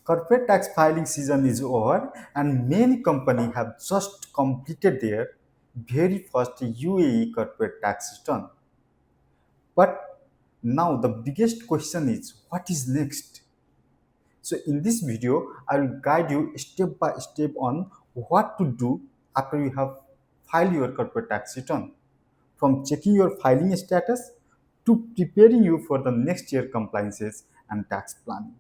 Corporate tax filing season is over and many companies have just completed their very first UAE corporate tax return. But now the biggest question is what is next? So in this video, I will guide you step by step on what to do after you have filed your corporate tax return. From checking your filing status to preparing you for the next year compliances and tax planning.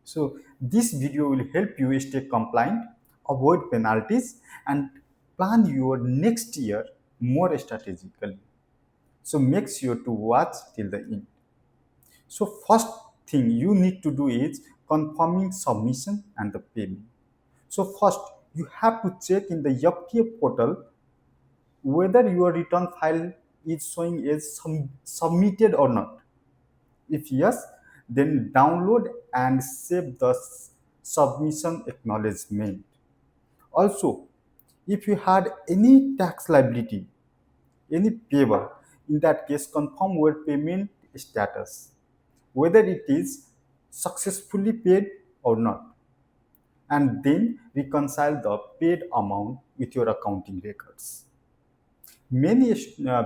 So this video will help you stay compliant, avoid penalties, and plan your next year more strategically. So make sure to watch till the end. So first thing you need to do is confirming submission and the payment. So first you have to check in the FTA portal whether your return file is showing as submitted or not. If yes, then download and save the submission acknowledgement. Also, if you had any tax liability, any payable, in that case, confirm your payment status, whether it is successfully paid or not, and then reconcile the paid amount with your accounting records. Many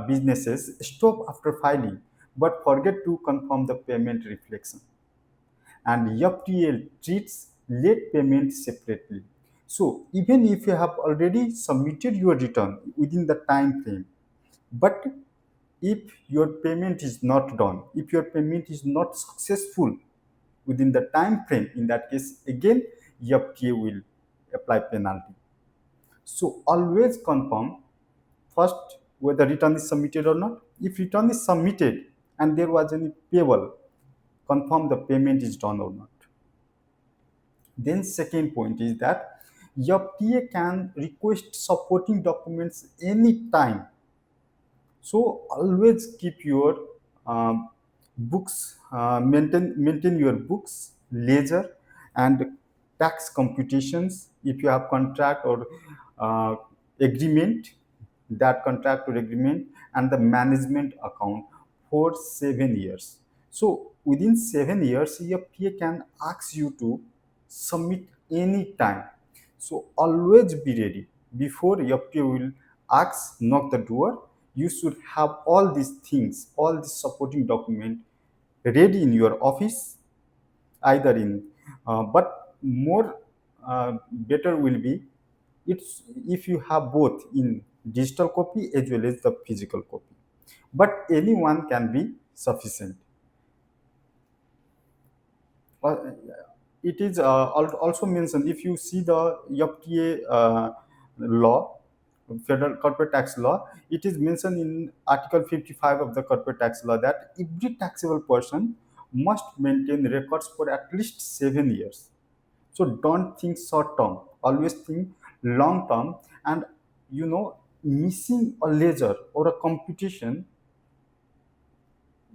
businesses stop after filing but forget to confirm the payment reflection. And FTL treats late payment separately. So even if you have already submitted your return within the time frame, but if your payment is not done, if your payment is not successful within the time frame, in that case, again, FTA will apply penalty. So always confirm first whether return is submitted or not. If return is submitted and there was any payable, confirm the payment is done or not. Then second point is that your PA can request supporting documents anytime. So always keep your books, maintain your books, ledger, and tax computations. If you have contract or uh, agreement, that contract or agreement, and the management account for 7 years. So within 7 years, your PA can ask you to submit any time. So always be ready before your PA will ask, knock the door. You should have all these things, all these supporting document ready in your office, either in, but more better will be it's if you have both in digital copy as well as the physical copy. But anyone can be sufficient. Uh, it is also mentioned if you see the FTA law, federal corporate tax law, it is mentioned in article 55 of the corporate tax law that every taxable person must maintain records for at least 7 years. So don't think short term, always think long term. And missing a ledger or a computation,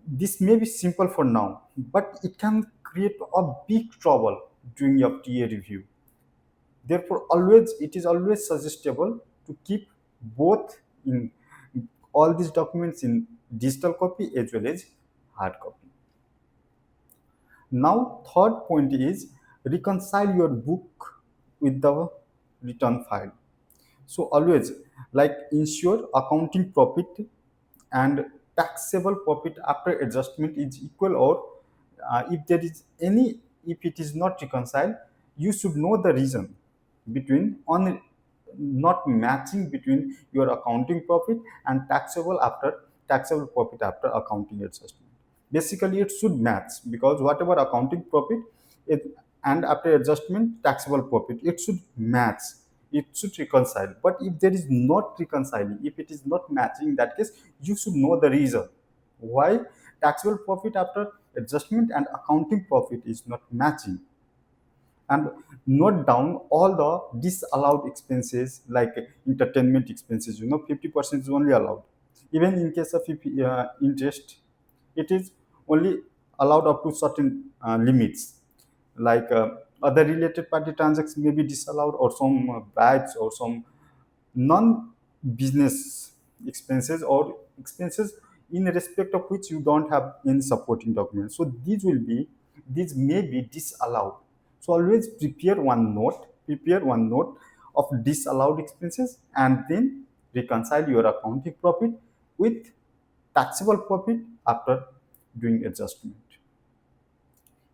this may be simple for now, but it can create a big trouble during your TA review. Therefore, always it is always suggestible to keep both in all these documents in digital copy as well as hard copy. Now, third point is reconcile your book with the return file. So always like ensure accounting profit and taxable profit after adjustment is equal, or if there is any, if it is not reconciled, you should know the reason between on not matching between your accounting profit and taxable profit after accounting adjustment. Basically it should match, because whatever accounting profit it, and after adjustment taxable profit, it should match, it should reconcile. But if there is not reconciling, if it is not matching, in that case you should know the reason why taxable profit after adjustment and accounting profit is not matching. And note down all the disallowed expenses like entertainment expenses. 50% is only allowed. Even in case of interest, it is only allowed up to certain limits, like other related party transactions may be disallowed, or some bribes, or some non-business expenses, or expenses in respect of which you don't have any supporting documents. So these may be disallowed. So always prepare one note of disallowed expenses, and then reconcile your accounting profit with taxable profit after doing adjustment.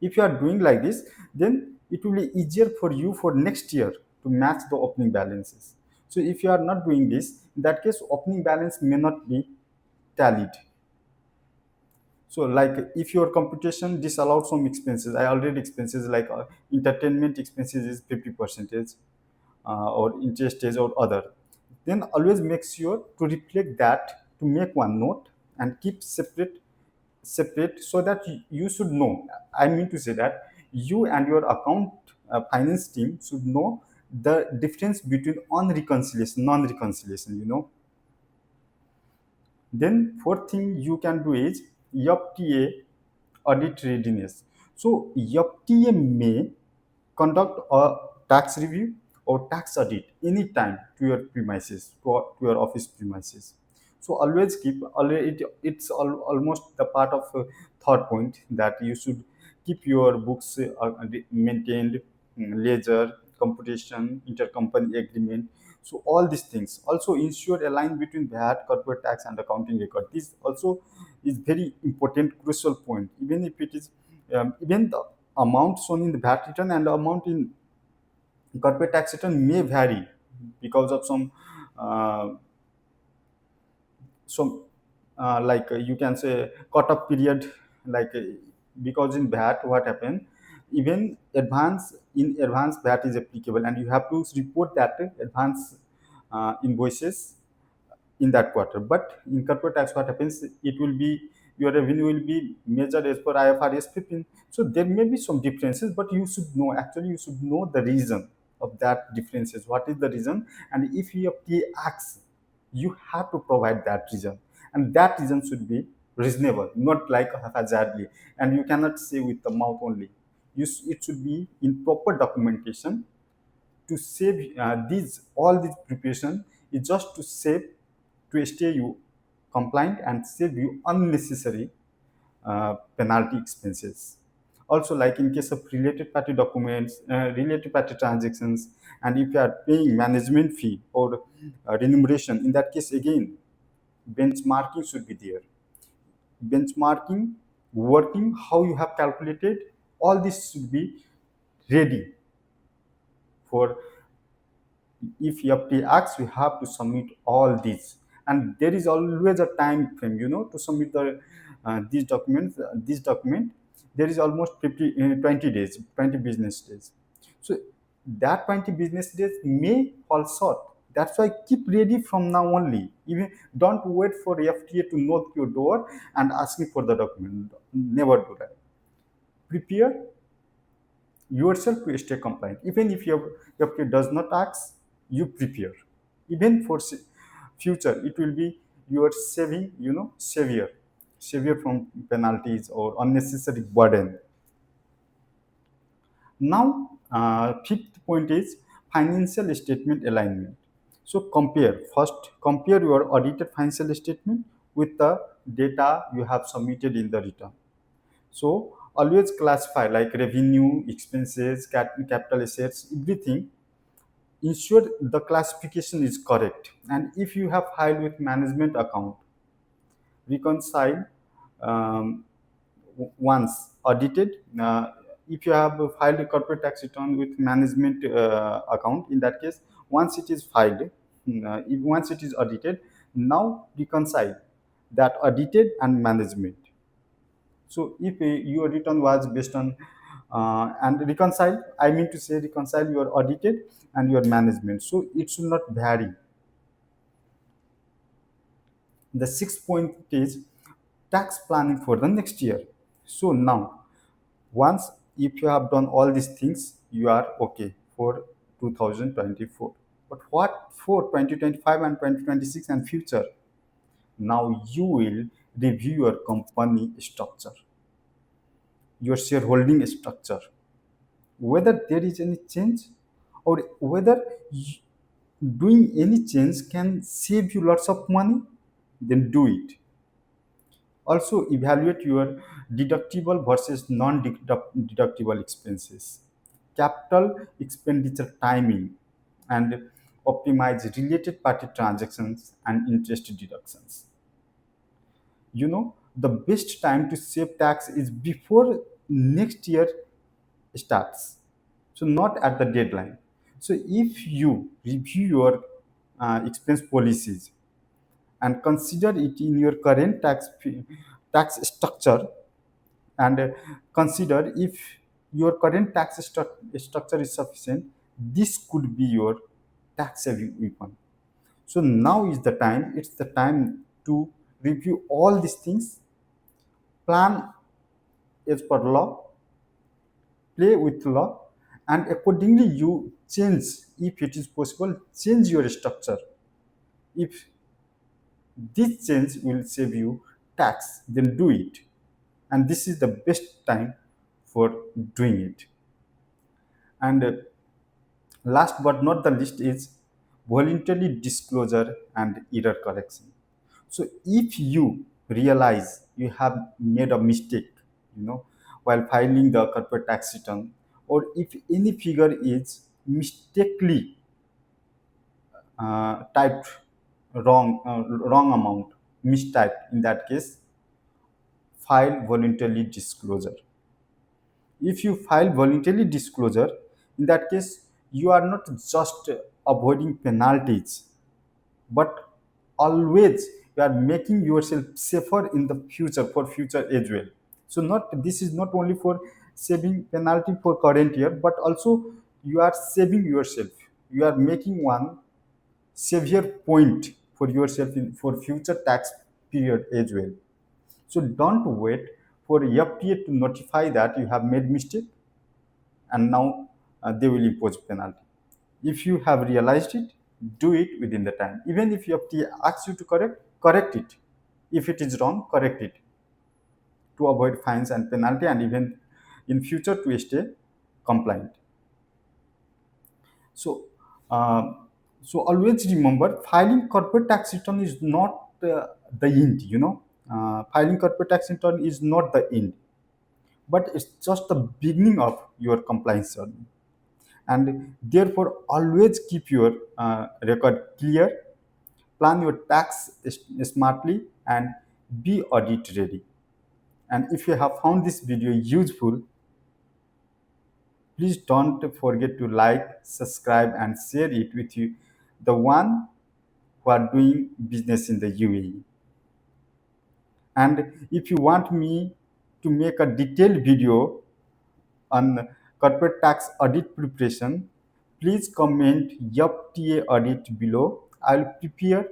If you are doing like this, then it will be easier for you for next year to match the opening balances. So if you are not doing this, in that case opening balance may not be tallied. So like if your computation disallowed some expenses, I already expenses like entertainment expenses is 50 percentage, or interest is or other, then always make sure to reflect that, to make one note and keep separate so that you should know. I mean to say that you and your account finance team should know the difference between on reconciliation, non reconciliation, Then fourth thing you can do is FTA audit readiness. So FTA may conduct a tax review or tax audit anytime to your premises, to your office premises. So always keep, it's almost the part of third point, that you should keep your books maintained, ledger, computation, intercompany agreement. So all these things also ensure align between VAT, corporate tax, and accounting record. This also is very important, crucial point. Even if it is, even the amount shown in the VAT return and the amount in corporate tax return may vary because of uh, some like you can say cut off period, like because in VAT what happened, even advance VAT is applicable, and you have to report that advance invoices in that quarter. But in corporate tax, what happens? It will be, your revenue will be measured as per IFRS 15. So there may be some differences, but you should know. Actually, you should know the reason of that differences. What is the reason? And if EFTA acts, you have to provide that reason, and that reason should be reasonable, not like haphazardly. And you cannot say with the mouth only. It should be in proper documentation to save these all this preparation is just to save, to stay you compliant and save you unnecessary penalty expenses. Also, like in case of related party documents, related party transactions, and if you are paying management fee or remuneration, in that case again benchmarking should be there. Benchmarking, working, how you have calculated, all this should be ready for, if you have to ask, you have to submit all these, and there is always a time frame, to submit these documents. This document, there is almost 20 days, 20 business days. So that 20 business days may fall short. That's why keep ready from now only. Even don't wait for FTA to knock your door and asking for the document. Never do that. Prepare yourself to stay compliant. Even if your kid does not ask, you prepare. Even for future, it will be your saving, savior from penalties or unnecessary burden. Now, fifth point is financial statement alignment. So compare your audited financial statement with the data you have submitted in the return. So always classify like revenue, expenses, capital assets, everything. Ensure the classification is correct. And if you have filed with management account, reconcile um, once audited. If you have filed a corporate tax return with management account, in that case, once it is filed, once it is audited, now reconcile that audited and management. So if your return was based on and reconcile, I mean to say reconcile your audited and your management. So it should not vary. The sixth point is tax planning for the next year. So now, once if you have done all these things, you are okay for 2024. But what for 2025 and 2026 and future? Now you will review your company structure, your shareholding structure, whether there is any change, or whether doing any change can save you lots of money, then do it. Also evaluate your deductible versus non-deductible expenses. capital expenditure timing, and optimize related party transactions and interest deductions. The best time to save tax is before next year starts, so not at the deadline. So if you review your expense policies and consider it in your current tax structure, and consider if your current structure is sufficient, this could be your tax saving weapon. So now is the time, it's the time to review all these things, plan as per law, play with law, and accordingly you change, if it is possible, change your structure. If this change will save you tax, then do it. And this is the best time for doing it. And last but not the least is voluntary disclosure and error correction. So if you realize you have made a mistake, while filing the corporate tax return, or if any figure is mistakenly typed wrong amount, mistyped, in that case, file voluntary disclosure. If you file voluntary disclosure, in that case, you are not just avoiding penalties, but always you are making yourself safer in the future, for future as well. So not, this is not only for saving penalty for current year, but also you are saving yourself, you are making one savior point for yourself in for future tax period as well. So don't wait for FTA to notify that you have made mistake, and now they will impose penalty. If you have realized it, do it within the time. Even if FTA asks you to correct it. If it is wrong, correct it to avoid fines and penalty, and even in future to stay compliant. So, uh, so always remember, filing corporate tax return is not the end. Filing corporate tax return is not the end, but it's just the beginning of your compliance journey. And therefore, always keep your record clear, plan your tax smartly, and be audit ready. And if you have found this video useful, please don't forget to like, subscribe, and share it with you, the one who are doing business in the UAE. And if you want me to make a detailed video on corporate tax audit preparation, please comment FTA audit below. I'll prepare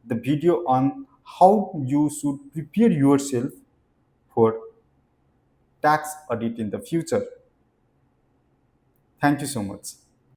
the video on how you should prepare yourself for tax audit in the future. Thank you so much.